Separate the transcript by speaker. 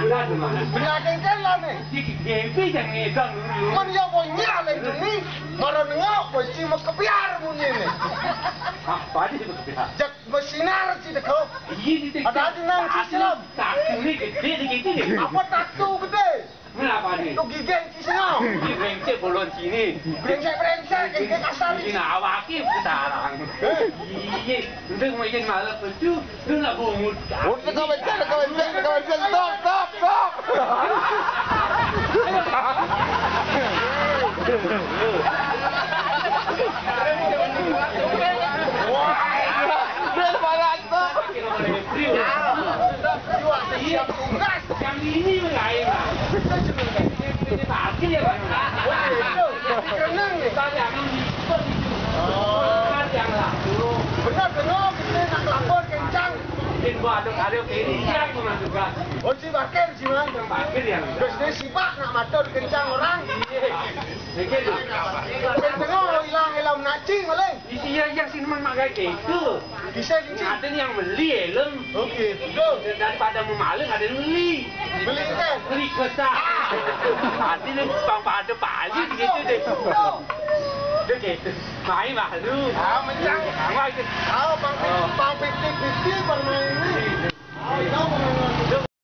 Speaker 1: Anda di mana?
Speaker 2: Penyakit lah nih.
Speaker 1: Gepi jangan ngedang dulu.
Speaker 2: Man ya punya lagi nih. Marah nengok, mesti mau kebiar bunyi nih.
Speaker 1: Apa aja itu kebiar?
Speaker 2: Jak bersinar sih dek.
Speaker 1: Iya,
Speaker 2: ada aja nang silam.
Speaker 1: Taktu ini gede dikit ini.
Speaker 2: Apa taktu gede?
Speaker 1: Kenapa nih?
Speaker 2: Lu gigeng silam.
Speaker 1: Ini brengsek bolon sini.
Speaker 2: Brengsek, gigeng kasar.
Speaker 1: Ini awaki sekarang. Iya, untuk mau izin malah betul, lu nak bungut.
Speaker 2: Udah kau bencana, stop. Siap tugas.
Speaker 1: Yang ini mengalir lah. Ini parkir ya bang.
Speaker 2: Kenang nih.
Speaker 1: Tanya yang ikut itu. Kan yang lalu.
Speaker 2: Benar, kita nak lapor kencang.
Speaker 1: Mungkin gua ada ini yang juga.
Speaker 2: Oh si parkir sih man.
Speaker 1: Yang parkir yang.
Speaker 2: Terus dia sibak nak matur kencang orang.
Speaker 1: Iya. Begitu.
Speaker 2: Tengok hilang ngacing malah.
Speaker 1: Iya yang sini memang kayak gitu.
Speaker 2: Bisa licin.
Speaker 1: Ada yang beli helm.
Speaker 2: Oke, betul.
Speaker 1: Daripada memaling ada yang beli.
Speaker 2: Beli kan?
Speaker 1: Beli kesah. Nanti nih bang pada balik gitu deh. Dia gitu. Main malu.
Speaker 2: Ah, mencang.
Speaker 1: Kamu itu.
Speaker 2: Ah, bang 50-50 bermain ini. Ah, tahu